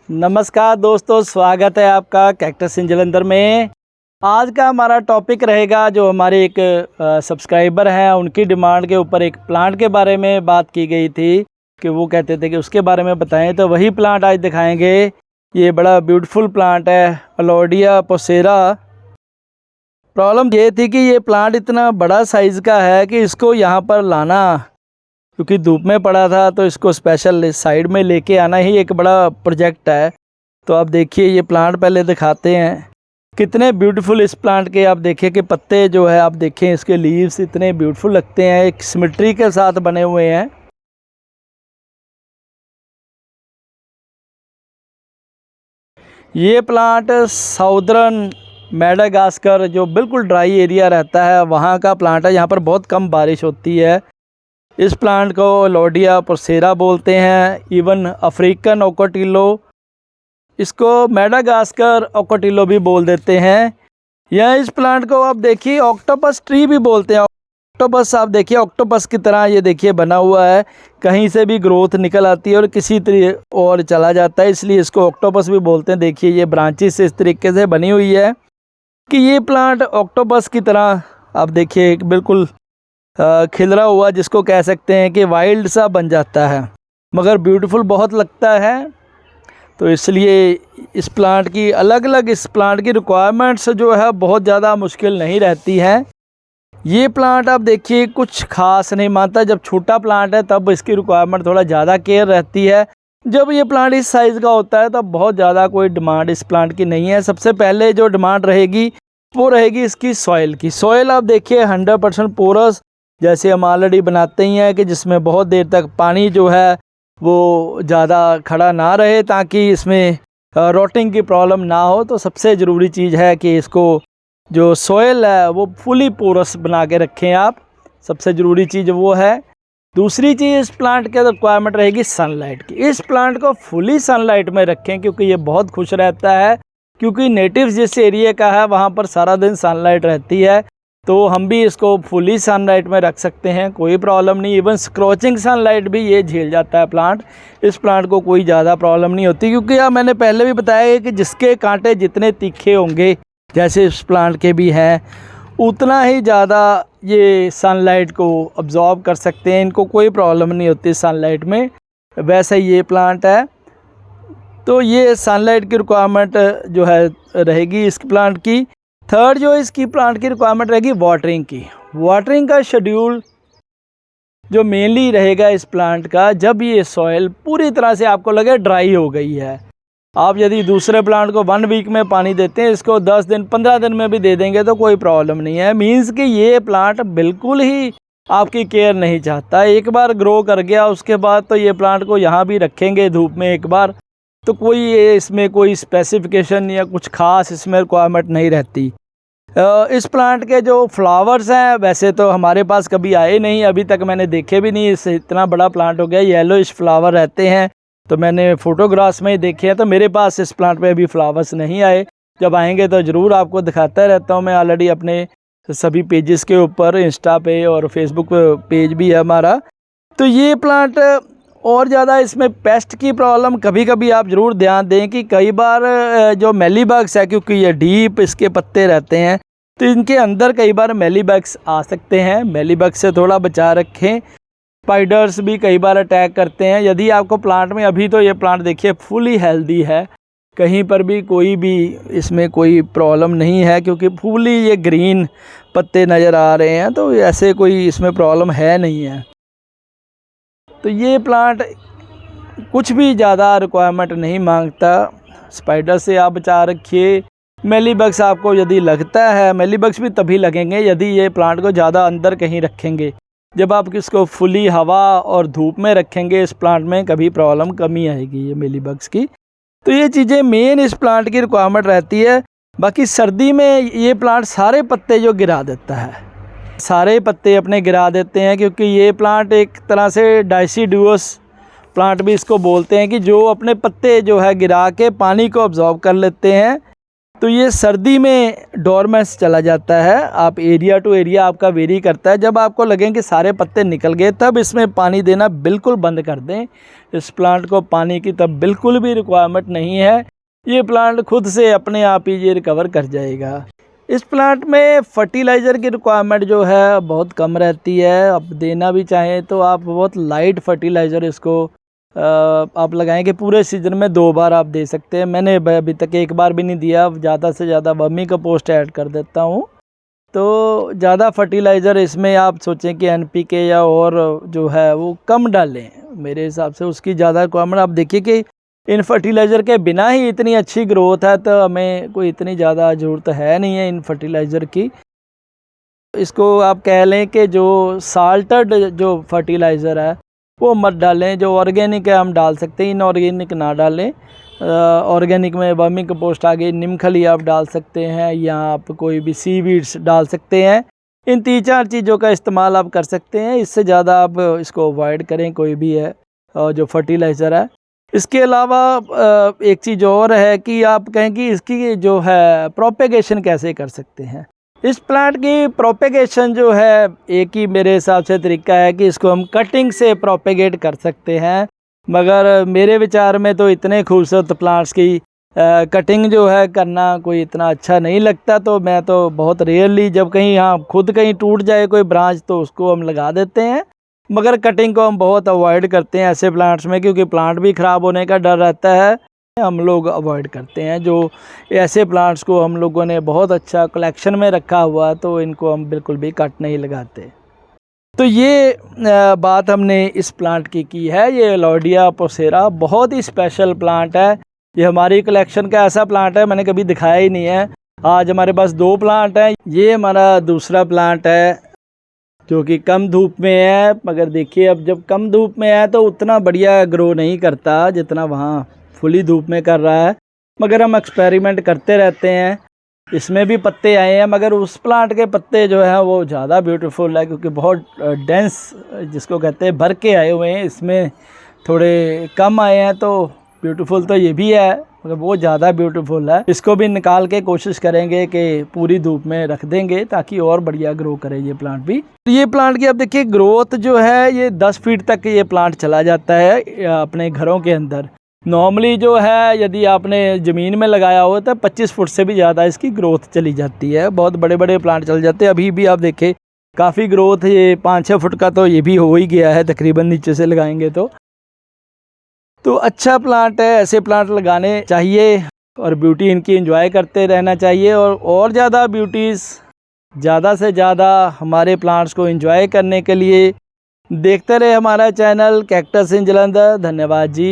नमस्कार दोस्तों, स्वागत है आपका कैक्टस इन जलंधर में। आज का हमारा टॉपिक रहेगा, जो हमारे एक सब्सक्राइबर हैं उनकी डिमांड के ऊपर एक प्लांट के बारे में बात की गई थी कि वो कहते थे कि उसके बारे में बताएं, तो वही प्लांट आज दिखाएंगे। ये बड़ा ब्यूटीफुल प्लांट है, अलोडिया पोसेरा। प्रॉब्लम ये थी कि ये प्लांट इतना बड़ा साइज़ का है कि इसको यहाँ पर लाना, क्योंकि धूप में पड़ा था, तो इसको स्पेशल साइड में लेके आना ही एक बड़ा प्रोजेक्ट है। तो आप देखिए, ये प्लांट पहले दिखाते हैं कितने ब्यूटीफुल इस प्लांट के। आप देखिए कि पत्ते जो है, आप देखें इसके लीव्स इतने ब्यूटीफुल लगते हैं, एक सिमेट्री के साथ बने हुए हैं। ये प्लांट साउदर्न मेडागास्कर, जो बिल्कुल ड्राई एरिया रहता है, वहाँ का प्लांट है। यहाँ पर बहुत कम बारिश होती है। इस प्लांट को अलोडिया पोसेरा बोलते हैं, इवन अफ्रीकन ओकोटिलो, इसको मेडागास्कर ओकोटिलो भी बोल देते हैं। या इस प्लांट को आप देखिए ऑक्टोपस ट्री भी बोलते हैं। ऑक्टोपस, आप देखिए ऑक्टोपस की तरह ये देखिए बना हुआ है, कहीं से भी ग्रोथ निकल आती है और किसी तरह और चला जाता है, इसलिए इसको ऑक्टोपस भी बोलते हैं। देखिए ये ब्रांचेस इस तरीके से बनी हुई है कि ये प्लांट ऑक्टोपस की तरह, आप देखिए एक बिल्कुल खिलरा हुआ, जिसको कह सकते हैं कि वाइल्ड सा बन जाता है, मगर ब्यूटीफुल बहुत लगता है। तो इसलिए इस प्लांट की इस प्लांट की रिक्वायरमेंट्स जो है बहुत ज़्यादा मुश्किल नहीं रहती हैं। ये प्लांट आप देखिए कुछ खास नहीं मानता। जब छोटा प्लांट है तब इसकी रिक्वायरमेंट थोड़ा ज़्यादा केयर रहती है। जब ये प्लांट इस साइज़ का होता है तब बहुत ज़्यादा कोई डिमांड इस प्लांट की नहीं है। सबसे पहले जो डिमांड रहेगी वो रहेगी इसकी सॉइल की। सॉइल आप देखिए 100% पोरस, जैसे हम ऑलरेडी बनाते ही हैं, कि जिसमें बहुत देर तक पानी जो है वो ज़्यादा खड़ा ना रहे, ताकि इसमें रोटिंग की प्रॉब्लम ना हो। तो सबसे ज़रूरी चीज़ है कि इसको जो सॉइल है वो फुली पोरस बना के रखें आप, सबसे ज़रूरी चीज़ वो है। दूसरी चीज़, इस प्लांट के रिक्वायरमेंट रहेगी सनलाइट की। इस प्लांट को फुली सनलाइट में रखें, क्योंकि ये बहुत खुश रहता है, क्योंकि नेटिव जिस एरिया का है वहाँ पर सारा दिन सनलाइट रहती है। तो हम भी इसको फुली सनलाइट में रख सकते हैं, कोई प्रॉब्लम नहीं। इवन स्क्रॉचिंग सनलाइट भी ये झेल जाता है प्लांट। इस प्लांट को कोई ज़्यादा प्रॉब्लम नहीं होती, क्योंकि यार मैंने पहले भी बताया है कि जिसके कांटे जितने तीखे होंगे, जैसे इस प्लांट के भी हैं, उतना ही ज़्यादा ये सनलाइट को अब्जॉर्ब कर सकते हैं। इनको कोई प्रॉब्लम नहीं होती सनलाइट में। वैसे ये प्लांट है, तो ये सनलाइट की रिक्वायरमेंट जो है रहेगी इस प्लांट की। थर्ड जो इसकी प्लांट की रिक्वायरमेंट रहेगी वाटरिंग की। वाटरिंग का शेड्यूल जो मेनली रहेगा इस प्लांट का, जब ये सॉइल पूरी तरह से आपको लगे ड्राई हो गई है। आप यदि दूसरे प्लांट को 1 वीक में पानी देते हैं, इसको 10 दिन 15 दिन में भी दे देंगे तो कोई प्रॉब्लम नहीं है। मीन्स कि ये प्लांट बिल्कुल ही आपकी केयर नहीं चाहता। एक बार ग्रो कर गया उसके बाद तो ये प्लांट को यहाँ भी रखेंगे धूप में एक बार, तो कोई इसमें कोई स्पेसिफिकेशन या कुछ खास इसमें रिक्वायरमेंट नहीं रहती। इस प्लांट के जो फ्लावर्स हैं, वैसे तो हमारे पास कभी आए नहीं, अभी तक मैंने देखे भी नहीं। इससे इतना बड़ा प्लांट हो गया, येलोइश फ्लावर रहते हैं, तो मैंने फ़ोटोग्राफ्स में ही देखे हैं। तो मेरे पास इस प्लांट पे अभी फ्लावर्स नहीं आए, जब आएंगे तो ज़रूर आपको दिखाता रहता हूँ। मैं ऑलरेडी अपने सभी पेजेस के ऊपर, इंस्टा पे और फेसबुक पेज भी है हमारा। तो ये प्लांट और ज़्यादा इसमें पेस्ट की प्रॉब्लम कभी कभी आप ज़रूर ध्यान दें कि कई बार जो मेलीबग्स है, क्योंकि ये डीप इसके पत्ते रहते हैं, तो इनके अंदर कई बार मेलीबग्स आ सकते हैं। मेलीबग्स से थोड़ा बचा रखें। स्पाइडर्स भी कई बार अटैक करते हैं। यदि आपको प्लांट में, अभी तो ये प्लांट देखिए फुली हेल्दी है, कहीं पर भी कोई भी इसमें कोई प्रॉब्लम नहीं है, क्योंकि फुली ये ग्रीन पत्ते नज़र आ रहे हैं, तो ऐसे कोई इसमें प्रॉब्लम है नहीं है। तो ये प्लांट कुछ भी ज़्यादा रिक्वायरमेंट नहीं मांगता। स्पाइडर से आप बचा रखिए। मेलीबग्स आपको यदि लगता है, मेलीबग्स भी तभी लगेंगे यदि ये प्लांट को ज़्यादा अंदर कहीं रखेंगे। जब आप इसको फुली हवा और धूप में रखेंगे, इस प्लांट में कभी प्रॉब्लम कमी आएगी ये मेलीबग्स की। तो ये चीज़ें मेन इस प्लांट की रिक्वायरमेंट रहती है। बाकी सर्दी में ये प्लांट सारे पत्ते जो गिरा देता है, सारे पत्ते अपने गिरा देते हैं, क्योंकि ये प्लांट एक तरह से डाइसिडुअस प्लांट भी इसको बोलते हैं, कि जो अपने पत्ते जो है गिरा के पानी को अब्जॉर्ब कर लेते हैं। तो ये सर्दी में डोरमेंस चला जाता है। आप एरिया टू एरिया आपका वेरी करता है। जब आपको लगे कि सारे पत्ते निकल गए तब इसमें पानी देना बिल्कुल बंद कर दें। इस प्लांट को पानी की तब बिल्कुल भी रिक्वायरमेंट नहीं है। ये प्लांट खुद से अपने आप ही ये रिकवर कर जाएगा। इस प्लांट में फर्टिलाइज़र की रिक्वायरमेंट जो है बहुत कम रहती है। अब देना भी चाहें तो आप बहुत लाइट फर्टिलाइज़र इसको आप लगाएंगे। पूरे सीज़न में 2 बार आप दे सकते हैं। मैंने अभी तक 1 बार भी नहीं दिया। ज़्यादा से ज़्यादा वर्मी कंपोस्ट ऐड कर देता हूँ। तो ज़्यादा फर्टिलाइज़र इसमें आप सोचें कि NPK या और जो है वो कम डालें। मेरे हिसाब से उसकी ज़्यादा रिक्वायरमेंट आप देखिए कि इन फर्टिलाइज़र के बिना ही इतनी अच्छी ग्रोथ है, तो हमें कोई इतनी ज़्यादा ज़रूरत है नहीं है इन फर्टिलाइज़र की। इसको आप कह लें कि जो साल्टेड जो फर्टिलाइज़र है वो मत डालें। जो ऑर्गेनिक है हम डाल सकते हैं, इनऑर्गेनिक ना डालें। ऑर्गेनिक में वर्मी कंपोस्ट आ गई, नीमखली आप डाल सकते हैं, या आप कोई भी सीवीड्स डाल सकते हैं। इन 3-4 चीज़ों का इस्तेमाल आप कर सकते हैं। इससे ज़्यादा आप इसको अवॉइड करें कोई भी है जो फर्टिलाइज़र है। इसके अलावा एक चीज़ और है कि आप कहें कि इसकी जो है प्रोपेगेशन कैसे कर सकते हैं। इस प्लांट की प्रोपेगेशन जो है एक ही मेरे हिसाब से तरीका है कि इसको हम कटिंग से प्रोपेगेट कर सकते हैं। मगर मेरे विचार में तो इतने खूबसूरत प्लांट्स की कटिंग जो है करना कोई इतना अच्छा नहीं लगता। तो मैं तो बहुत रेयरली जब कहीं खुद कहीं टूट जाए कोई ब्रांच तो उसको हम लगा देते हैं। मगर कटिंग को हम बहुत अवॉइड करते हैं ऐसे प्लांट्स में, क्योंकि प्लांट भी ख़राब होने का डर रहता है। हम लोग अवॉइड करते हैं। जो ऐसे प्लांट्स को हम लोगों ने बहुत अच्छा कलेक्शन में रखा हुआ तो इनको हम बिल्कुल भी कट नहीं लगाते। तो ये बात हमने इस प्लांट की है। ये एलॉर्डिया प्रोसेरा बहुत ही स्पेशल प्लांट है। ये हमारी कलेक्शन का ऐसा प्लांट है मैंने कभी दिखाया ही नहीं है। आज हमारे पास 2 प्लांट हैं। ये हमारा दूसरा प्लांट है जो कि कम धूप में है। मगर देखिए अब जब कम धूप में है तो उतना बढ़िया ग्रो नहीं करता जितना वहाँ फुली धूप में कर रहा है। मगर हम एक्सपेरिमेंट करते रहते हैं। इसमें भी पत्ते आए हैं, मगर उस प्लांट के पत्ते जो है वो ज़्यादा ब्यूटीफुल है, क्योंकि बहुत डेंस जिसको कहते हैं भर के आए हुए हैं। इसमें थोड़े कम आए हैं। तो ब्यूटीफुल तो ये भी है मगर वो ज़्यादा ब्यूटीफुल है। इसको भी निकाल के कोशिश करेंगे कि पूरी धूप में रख देंगे ताकि और बढ़िया ग्रो करे ये प्लांट भी। ये प्लांट की आप देखिए ग्रोथ जो है ये 10 फीट तक ये प्लांट चला जाता है अपने घरों के अंदर। नॉर्मली जो है यदि आपने ज़मीन में लगाया हो तो 25 फुट से भी ज़्यादा इसकी ग्रोथ चली जाती है। बहुत बड़े बड़े प्लांट चल जाते हैं। अभी भी आप देखें काफ़ी ग्रोथ ये 5-6 फुट का तो ये भी हो ही गया है तकरीबन नीचे से लगाएंगे तो अच्छा प्लांट है। ऐसे प्लांट लगाने चाहिए और ब्यूटी इनकी एंजॉय करते रहना चाहिए। और ज़्यादा ब्यूटीज़ ज़्यादा से ज़्यादा हमारे प्लांट्स को एंजॉय करने के लिए देखते रहे हमारा चैनल कैक्टस इन जालंधर। धन्यवाद जी।